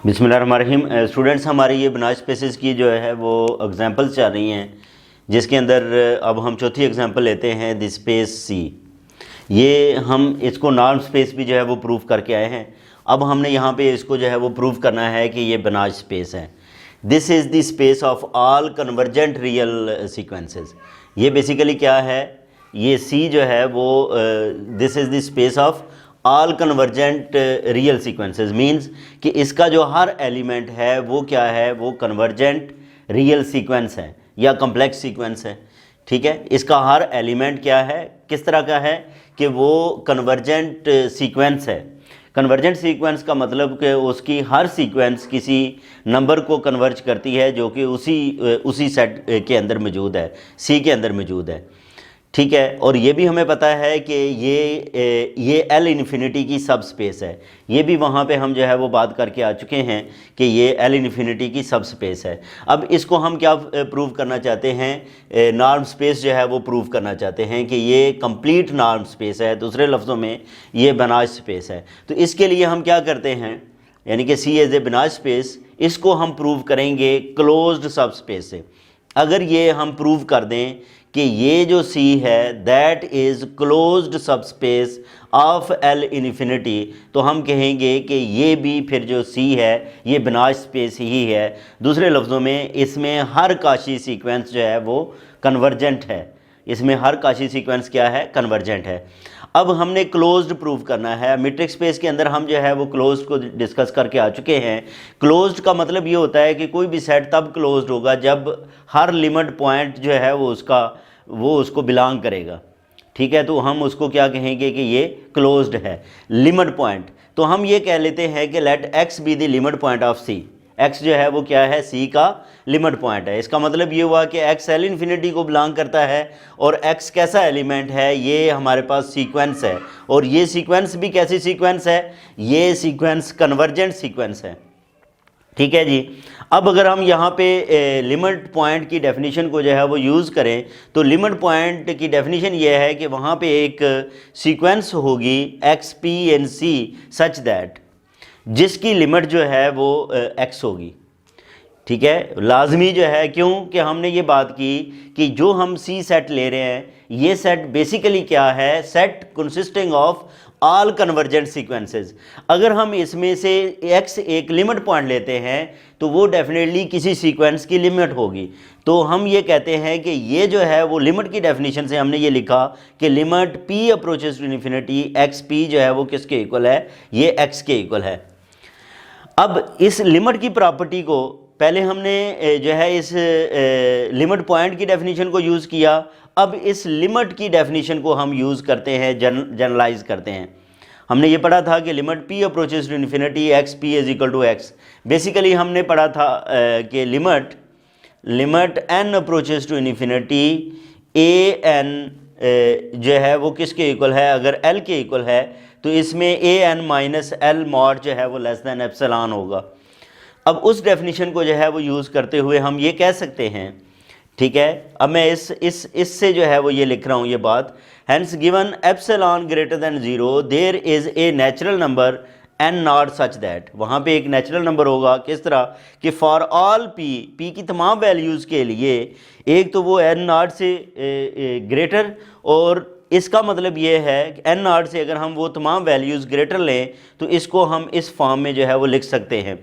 बिस्मिल्लाहिर्रहमानिर्रहीम। स्टूडेंट्स, हमारी ये बनाज स्पेसेस की जो है वो एग्जांपल्स चल रही हैं, जिसके अंदर अब हम चौथी एग्जांपल लेते हैं द स्पेस सी। ये हम इसको नॉर्म स्पेस भी जो है वो प्रूव करके आए हैं। अब हमने यहाँ पे इसको जो है वो प्रूव करना है कि ये बनाज स्पेस है। This is the space of all convergent real sequences. ये बेसिकली क्या है, ये सी जो है वो this is the space of all convergent real sequences, means कि इसका जो हर एलिमेंट है वो क्या है, वो कन्वर्जेंट रियल सीक्वेंस है या कम्प्लेक्स सीक्वेंस है। ठीक है, इसका हर एलिमेंट क्या है, किस तरह का है कि वो कन्वर्जेंट सीक्वेंस है। कन्वर्जेंट सीक्वेंस का मतलब कि उसकी हर सीक्वेंस किसी नंबर को कन्वर्ज करती है जो कि उसी सेट के अंदर मौजूद है, सी के अंदर मौजूद है। ठीक है, और ये भी हमें पता है कि ये एल इन्फिनिटी की सब स्पेस है। ये भी वहाँ पे हम जो है वो बात करके आ चुके हैं कि ये एल इन्फिनिटी की सब स्पेस है। अब इसको हम क्या प्रूव करना चाहते हैं, नॉर्म स्पेस जो है वो प्रूव करना चाहते हैं कि ये कंप्लीट नॉर्म स्पेस है, दूसरे लफ्ज़ों में ये बनाज स्पेस है। तो इसके लिए हम क्या करते हैं, यानी कि सी एज ए बनाज स्पेस, इसको हम प्रूव करेंगे क्लोज्ड सब स्पेस से। अगर ये हम प्रूव कर दें कि ये जो सी है दैट इज़ क्लोज्ड सब स्पेस ऑफ एल इन्फिनिटी, तो हम कहेंगे कि ये भी फिर जो सी है ये बनाज स्पेस ही है। दूसरे लफ्ज़ों में इसमें हर काशी सीक्वेंस जो है वो कन्वर्जेंट है। इसमें हर काशी सीक्वेंस क्या है, कन्वर्जेंट है। अब हमने क्लोज्ड प्रूव करना है। मीट्रिक स्पेस के अंदर हम जो है वो क्लोज्ड को डिस्कस करके आ चुके हैं। क्लोज्ड का मतलब ये होता है कि कोई भी सेट तब क्लोज्ड होगा जब हर लिमिट पॉइंट जो है वो उसको बिलोंग करेगा। ठीक है, तो हम उसको क्या कहेंगे कि ये क्लोज्ड है। लिमिट पॉइंट, तो हम ये कह लेते हैं कि let x be the limit point of C. X जो है वो क्या है, सी का लिमिट पॉइंट है। इसका मतलब ये हुआ कि एक्स एल इन्फिनिटी को बिलोंग करता है और एक्स कैसा एलिमेंट है, ये हमारे पास सीक्वेंस है। और ये सीक्वेंस भी कैसी सीक्वेंस है, ये सीक्वेंस कन्वर्जेंट सीक्वेंस है। ठीक है जी। अब अगर हम यहाँ पे लिमिट पॉइंट की डेफिनेशन को जो है वो यूज़ करें, तो लिमिट पॉइंट की डेफिनेशन ये है कि वहाँ पे एक सीक्वेंस होगी x p n C such that, जिसकी लिमिट जो है वो एक्स होगी। ठीक है, लाजमी जो है, क्यों कि हमने ये बात की कि जो हम सी सेट ले रहे हैं, ये सेट बेसिकली क्या है, set consisting of all convergent sequences. अगर हम इसमें से एक्स एक लिमिट पॉइंट लेते हैं तो वो डेफिनेटली किसी सीक्वेंस की लिमिट होगी। तो हम ये कहते हैं कि ये जो है वो लिमिट की डेफिनेशन से हमने ये लिखा कि limit p approaches to infinity, x p जो है वो किसके इक्वल है, ये एक्स के इक्वल है। अब इस लिमिट की प्रॉपर्टी को पहले हमने जो है इस लिमिट पॉइंट की डेफिनेशन को यूज़ किया। अब इस लिमिट की डेफिनेशन को हम यूज़ करते हैं, जनरलाइज करते हैं। हमने ये पढ़ा था कि limit p approaches to infinity x p is equal to x. Basically हमने पढ़ा था कि limit n approaches to infinity a n जो है वो किसके इक्वल है, अगर एल के इक्वल है तो इसमें A N minus L mod जो है वो लेस दैन एप्सिलॉन होगा। अब उस डेफिनेशन को जो है वो यूज़ करते हुए हम ये कह सकते हैं, ठीक है, अब मैं इससे जो है वो ये लिख रहा हूँ ये बात, hence given epsilon greater than 0 there is a natural number n naught such that. वहाँ पे एक नेचुरल नंबर होगा, किस तरह कि फॉर ऑल पी की तमाम वैल्यूज़ के लिए, एक तो वो एन नॉट से ग्रेटर, और इसका मतलब ये है कि एन नॉट से अगर हम वो तमाम वैल्यूज़ ग्रेटर लें तो इसको हम इस फॉर्म में जो है वो लिख सकते हैं।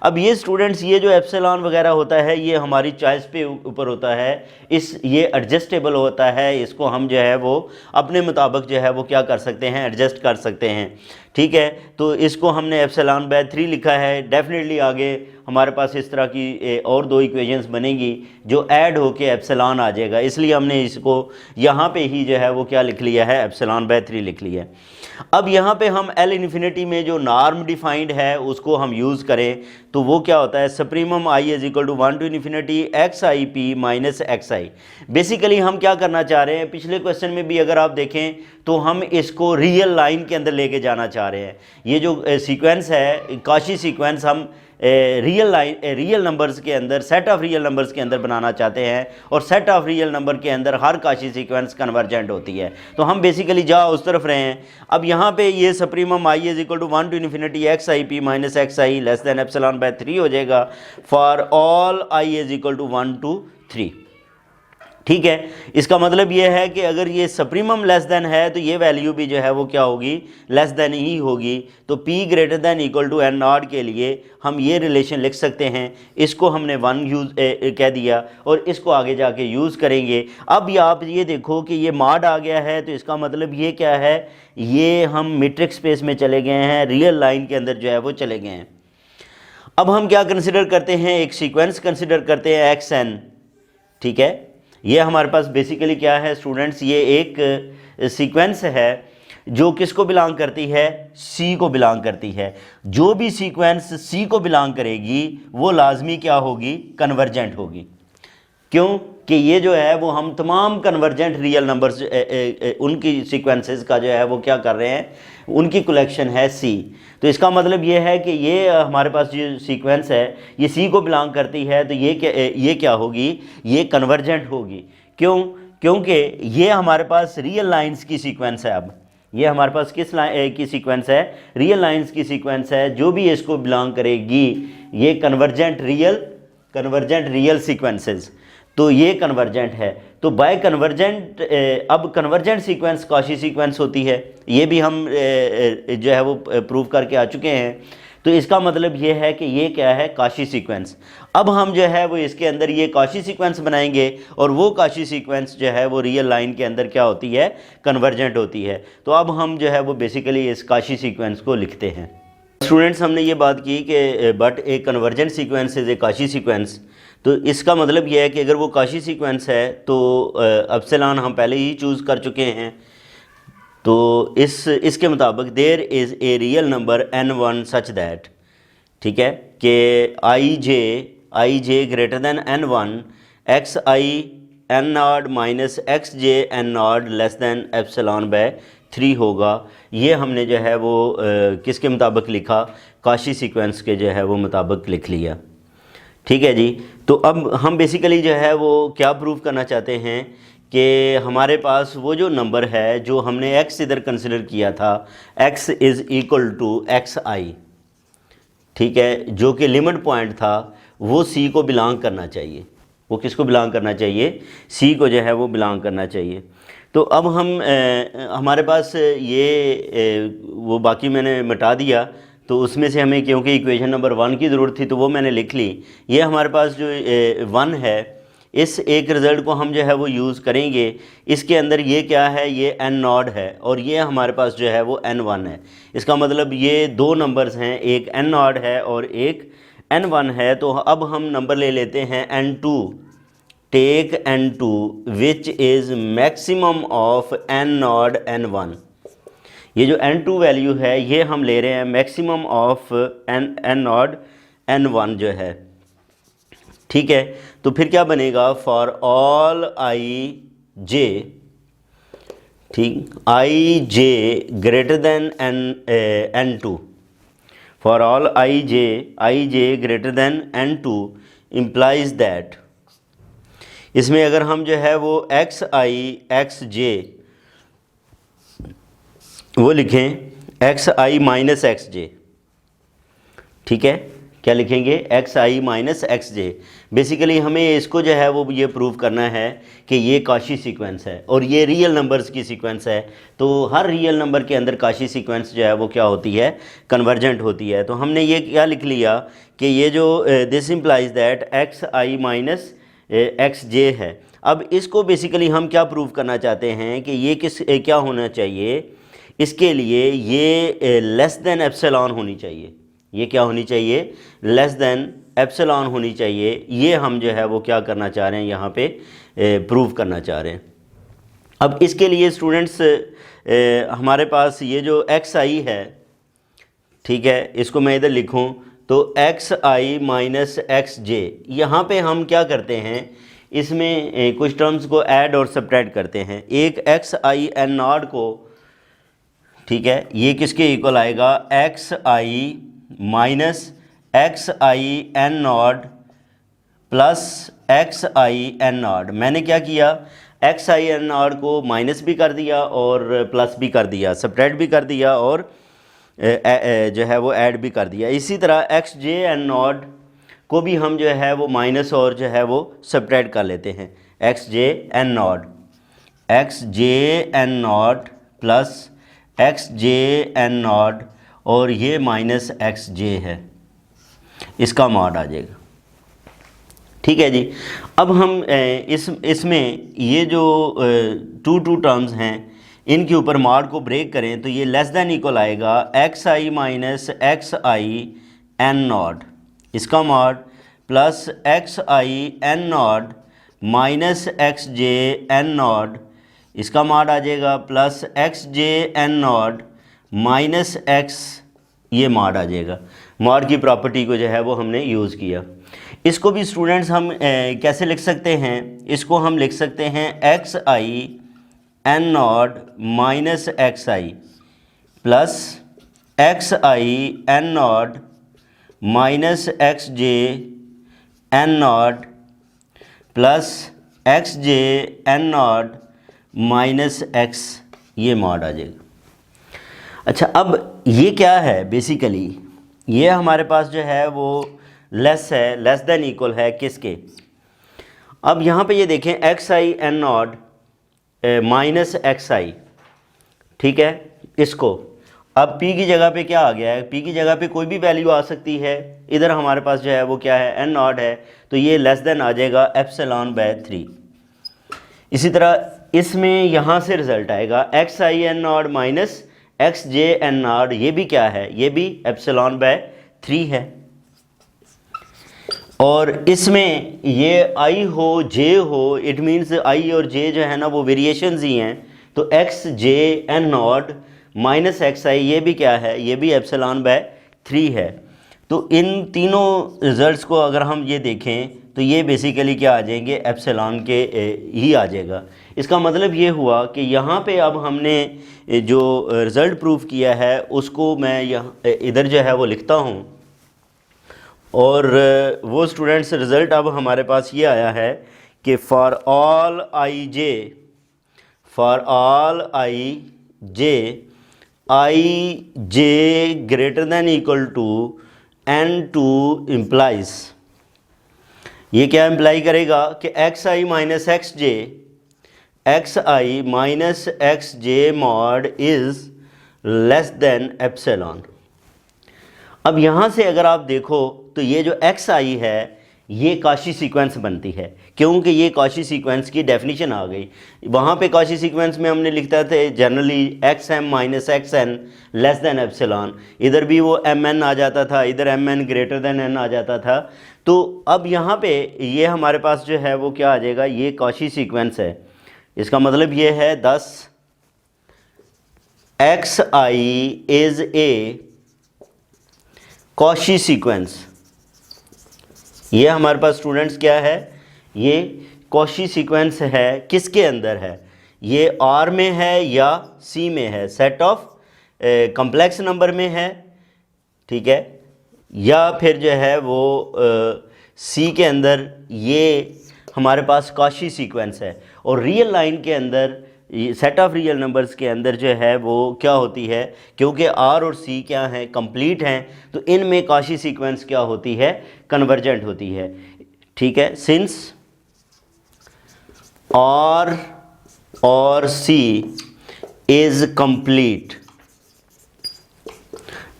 अब ये स्टूडेंट्स, ये जो एप्सिलॉन वगैरह होता है ये हमारी चॉइस पे ऊपर होता है, ये एडजस्टेबल होता है, इसको हम जो है वो अपने मुताबिक जो है वो क्या कर सकते हैं, एडजस्ट कर सकते हैं। ठीक है, तो इसको हमने एप्सिलॉन बाय 3 लिखा है। डेफिनेटली आगे हमारे पास इस तरह की और 2 इक्वेशंस बनेंगी जो ऐड होके एप्सिलॉन आ जाएगा, इसलिए हमने इसको यहाँ पे ही जो है वो क्या लिख लिया है, एप्सिलॉन बाय 3 लिख लिया है। अब यहाँ पे हम एल इन्फिनिटी में जो नॉर्म डिफाइंड है उसको हम यूज़ करें तो वो क्या होता है, supremum i is equal to 1 to infinity x i p minus x i. Basically हम क्या करना चाह रहे हैं, पिछले क्वेश्चन में भी अगर आप देखें तो हम इसको रियल लाइन के अंदर लेके जाना चाह रहे हैं। ये जो सीक्वेंस है काशी सीक्वेंस हम रियल नंबर्स के अंदर, सेट ऑफ रियल नंबर्स के अंदर बनाना चाहते हैं, और सेट ऑफ रियल नंबर के अंदर हर काशी सीक्वेंस कन्वर्जेंट होती है। तो हम बेसिकली जा उस तरफ रहे हैं। अब यहाँ पे ये supremum i is equal to 1 to infinity x i p minus x i less than epsilon by 3 हो जाएगा for all i is equal to 1 to 3। ठीक है, इसका मतलब ये है कि अगर ये सप्रीमम लेस देन है तो ये वैल्यू भी जो है वो क्या होगी, लेस देन ही होगी। तो p greater than equal to n naught के लिए हम ये रिलेशन लिख सकते हैं। इसको हमने 1 यूज़ कह दिया और इसको आगे जाके यूज़ करेंगे। अब आप ये देखो कि ये मॉड आ गया है, तो इसका मतलब ये क्या है, ये हम मीट्रिक स्पेस में चले गए हैं, रियल लाइन के अंदर जो है वो चले गए हैं। अब हम क्या कंसिडर करते हैं, एक सीक्वेंस कंसिडर करते हैं xn। ठीक है, ये हमारे पास बेसिकली क्या है स्टूडेंट्स, ये एक सीक्वेंस है जो किसको बिलोंग करती है, सी को बिलोंग करती है। जो भी सीक्वेंस सी को बिलोंग करेगी वो लाजमी क्या होगी, कन्वर्जेंट होगी। क्यों कि ये जो है वो हम तमाम कन्वर्जेंट रियल नंबर्स उनकी सीक्वेंसेस का जो है वो क्या कर रहे हैं, उनकी कलेक्शन है सी। तो इसका मतलब ये है कि ये हमारे पास जो सीक्वेंस है ये सी को बिलोंग करती है, तो ये क्या होगी, ये कन्वर्जेंट होगी। क्यों, क्योंकि ये हमारे पास रियल लाइंस की सीक्वेंस है। अब ये हमारे पास किस लाइन की सीक्वेंस है, रियल लाइंस की सीक्वेंस है। जो भी इसको बिलोंग करेगी ये कन्वर्जेंट रियल सीक्वेंसेस, तो ये कन्वर्जेंट है। तो बाय कन्वर्जेंट, अब कन्वर्जेंट सीक्वेंस काशी सीक्वेंस होती है, ये भी हम जो है वो प्रूव करके आ चुके हैं। तो इसका मतलब ये है कि ये क्या है, काशी सीक्वेंस। अब हम जो है वो इसके अंदर ये काशी सीक्वेंस बनाएंगे और वो काशी सीक्वेंस जो है वो रियल लाइन के अंदर क्या होती है, कन्वर्जेंट होती है। तो अब हम जो है वो बेसिकली इस काशी सीक्वेंस को लिखते हैं। स्टूडेंट्स, हमने ये बात की कि but A convergent sequence is a Kashi sequence. तो इसका मतलब यह है कि अगर वो काशी सीक्वेंस है तो एप्सिलॉन हम पहले ही चूज़ कर चुके हैं। तो इसके मुताबिक there is a real number n1 such that, ठीक है, कि i J greater than n1 x I N naught minus x J N naught less than epsilon by 3 होगा। ये हमने जो है वो किसके मुताबिक लिखा, काशी सीक्वेंस के जो है वो मुताबिक लिख लिया। ठीक है जी। तो अब हम बेसिकली जो है वो क्या प्रूव करना चाहते हैं कि हमारे पास वो जो नंबर है जो हमने x इधर कंसिडर किया था, x is equal to x i, ठीक है, जो कि लिमिट पॉइंट था, वो c को बिलोंग करना चाहिए। वो किसको बिलोंग करना चाहिए, c को जो है वो बिलोंग करना चाहिए। तो अब हम हमारे पास ये वो बाकी मैंने मिटा दिया, तो उसमें से हमें क्योंकि इक्वेशन नंबर 1 की ज़रूरत थी तो वो मैंने लिख ली। ये हमारे पास जो 1 है, इस एक रिज़ल्ट को हम जो है वो यूज़ करेंगे। इसके अंदर ये क्या है, ये n नॉट है और ये हमारे पास जो है वो n1 है। इसका मतलब ये दो नंबर्स हैं, एक n नॉट है और एक n1 है। तो अब हम नंबर ले लेते हैं n2, take n2 which is maximum of n naught n1। ये जो n2 वैल्यू है ये हम ले रहे हैं maximum of n naught n1 जो है, ठीक है। तो फिर क्या बनेगा, फॉर ऑल आई जे, ठीक, i J greater than n2, for all I J greater than n2 implies that, इसमें अगर हम जो है वो एक्स आई एक्स जे वो लिखें एक्स आई माइनस एक्स जे, ठीक है, क्या लिखेंगे, एक्स आई माइनस एक्स जे। बेसिकली हमें इसको जो है वो ये प्रूव करना है कि ये काशी सीक्वेंस है और ये रियल नंबर्स की सीक्वेंस है। तो हर रियल नंबर के अंदर काशी सीक्वेंस जो है वो क्या होती है, कन्वर्जेंट होती है। तो हमने ये क्या लिख लिया कि ये जो this implies that x I minus x j है। अब इसको बेसिकली हम क्या प्रूव करना चाहते हैं कि ये क्या होना चाहिए, इसके लिए ये लेस देन एप्सिलॉन होनी चाहिए। ये क्या होनी चाहिए, लेस देन एप्सिलॉन होनी चाहिए। ये हम जो है वो क्या करना चाह रहे हैं, यहाँ पे प्रूव करना चाह रहे हैं। अब इसके लिए स्टूडेंट्स हमारे पास ये जो एक्स आई है, ठीक है, इसको मैं इधर लिखूँ तो एक्स आई माइनस एक्स जे। यहाँ पे हम क्या करते हैं, इसमें कुछ टर्म्स को ऐड और सब्ट्रैक्ट करते हैं। एक एक्स आई एन नॉट को ठीक है, ये किसके इक्वल आएगा, x I minus x I N naught plus x I N naught. मैंने क्या किया, एक्स आई एन नॉट को माइनस भी कर दिया और प्लस भी कर दिया, सब्ट्रैक्ट भी कर दिया और जो है वो ऐड भी कर दिया। इसी तरह एक्स जे एन नॉट को भी हम जो है वो माइनस और जो है वो सब्ट्रैक्ट कर लेते हैं। एक्स जे एन नॉट प्लस एक्स जे एन नॉट और ये माइनस एक्स जे है, इसका मॉड आ जाएगा। ठीक है जी। अब हम इसमें ये जो टू टर्म्स हैं इनके ऊपर मॉड को ब्रेक करें तो ये लेस देन इक्वल आएगा x I minus x I N naught, इसका mod plus x I N naught minus x J N naught, इसका मॉड आ जाएगा प्लस एक्स जे एन नॉट माइनस एक्स, ये मॉड आ जाएगा। मॉड की प्रॉपर्टी को जो है वो हमने यूज़ किया। इसको भी स्टूडेंट्स हम कैसे लिख सकते हैं, इसको हम लिख सकते हैं X I N naught minus x I plus x I N naught minus x J N naught plus x J N naught minus x, ये मॉड आ जाएगा। अच्छा, अब ये क्या है, बेसिकली ये हमारे पास जो है वो लेस है, लेस देन इक्वल है किसके। अब यहाँ पे ये देखें x I N naught minus x i, ठीक है, इसको अब p की जगह पे क्या आ गया है, p की जगह पे कोई भी वैल्यू आ सकती है। इधर हमारे पास जो है वो क्या है, एन नॉट है, तो ये लेस देन आ जाएगा एप्सिलॉन बाय 3। इसी तरह इसमें यहाँ से रिजल्ट आएगा x I N naught minus x J N naught, ये भी क्या है, ये भी एप्सिलॉन बाय 3 है। और इसमें ये आई हो जे हो, इट मीन्स आई और जे जो है ना वो वेरिएशंस ही हैं, तो x J N naught minus x i, ये भी क्या है, ये भी एप्सिलॉन बाय 3 है। तो इन तीनों रिजल्ट्स को अगर हम ये देखें तो ये बेसिकली क्या आ जाएंगे, एप्सिलॉन के ही आ जाएगा। इसका मतलब ये हुआ कि यहाँ पे अब हमने जो रिज़ल्ट प्रूफ किया है उसको मैं यहाँ इधर जो है वो लिखता हूँ, और वो स्टूडेंट्स रिज़ल्ट अब हमारे पास ये आया है कि for all I J greater than equal to n2 implies, ये क्या इम्प्लाई करेगा कि X I minus x J mod is less than epsilon. अब यहाँ से अगर आप देखो तो ये जो एक्स आई है ये कॉची सीक्वेंस बनती है, क्योंकि ये कॉची सीक्वेंस की डेफिनेशन आ गई। वहाँ पे कॉची सीक्वेंस में हमने लिखता थे generally x m minus x n less than epsilon, इधर भी वो एम एन आ जाता था, इधर m n greater than n आ जाता था। तो अब यहाँ पे ये हमारे पास जो है वो क्या आ जाएगा, ये कॉची सीक्वेंस है। इसका मतलब ये है 10 x I is a Cauchy sequence. ये हमारे पास स्टूडेंट्स क्या है, ये कॉची सीक्वेंस है, किसके अंदर है, ये आर में है या सी में है, सेट ऑफ कम्प्लेक्स नंबर में है, ठीक है, या फिर जो है वो सी के अंदर ये हमारे पास कॉची सीक्वेंस है। और रियल लाइन के अंदर सेट ऑफ रियल नंबर्स के अंदर जो है वो क्या होती है, क्योंकि आर और सी क्या हैं, कंप्लीट हैं, तो इनमें कॉची सीक्वेंस क्या होती है, कन्वर्जेंट होती है। ठीक है, सिंस आर और C is complete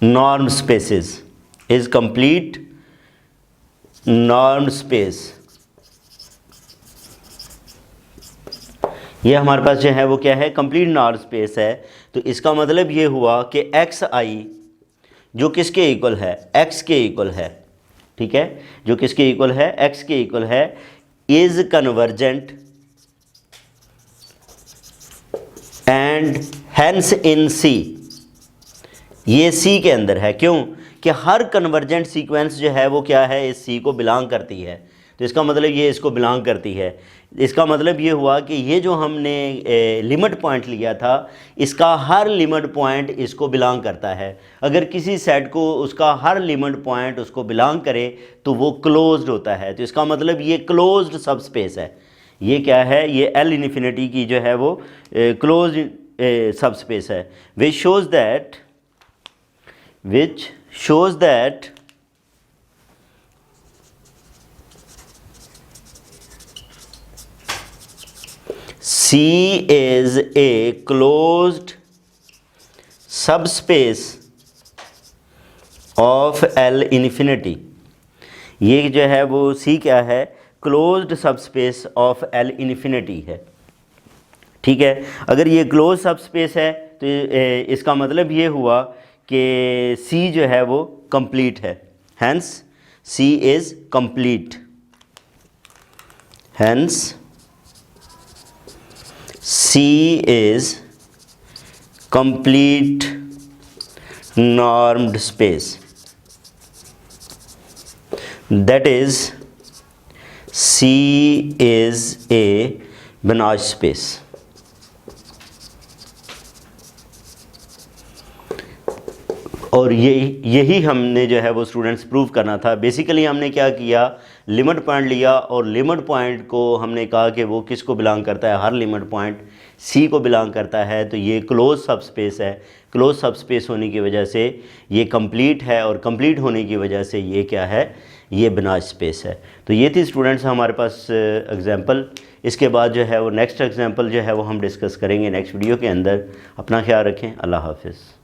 norm spaces, is complete norm space, ये हमारे पास जो है वो क्या है, कंप्लीट नॉर्म स्पेस है। तो इसका मतलब ये हुआ कि एक्स आई जो किसके इक्वल है, एक्स के इक्वल है, ठीक है, जो किसके इक्वल है, एक्स के इक्वल है, इज कन्वर्जेंट एंड हेंस इन सी, ये सी के अंदर है। क्यों कि हर कन्वर्जेंट सीक्वेंस जो है वो क्या है, इस सी को बिलोंग करती है। तो इसका मतलब ये इसको बिलोंग करती है। इसका मतलब ये हुआ कि ये जो हमने लिमिट पॉइंट लिया था, इसका हर लिमिट पॉइंट इसको बिलोंग करता है। अगर किसी सेट को उसका हर लिमिट पॉइंट उसको बिलोंग करे तो वो क्लोज्ड होता है। तो इसका मतलब ये क्लोज्ड सब स्पेस है। ये क्या है, ये L इन्फिनिटी की जो है वो क्लोज्ड सब स्पेस है। Which shows that C is a closed subspace of L infinity। ये जो है वो C क्या है, closed subspace of L infinity है। ठीक है, अगर ये क्लोज सबस्पेस है तो इसका मतलब ये हुआ कि C जो है वो कंप्लीट है। Hence C is complete. Hence C is complete normed space, that is C is a Banach space। और यही हमने जो है वो स्टूडेंट्स प्रूव करना था। बेसिकली हमने क्या किया, लिमिट पॉइंट लिया और लिमिट पॉइंट को हमने कहा कि वो किसको बिलोंग करता है, हर लिमिट पॉइंट C को बिलोंग करता है। तो ये क्लोज सबस्पेस है। क्लोज सबस्पेस होने की वजह से ये कंप्लीट है और कंप्लीट होने की वजह से ये क्या है, ये बनाच स्पेस है। तो ये थी स्टूडेंट्स हमारे पास एग्जांपल। इसके बाद जो है वो नेक्स्ट एग्जांपल जो है वो हम डिस्कस करेंगे नेक्स्ट वीडियो के अंदर। अपना ख्याल रखें। अल्लाह हाफिज़।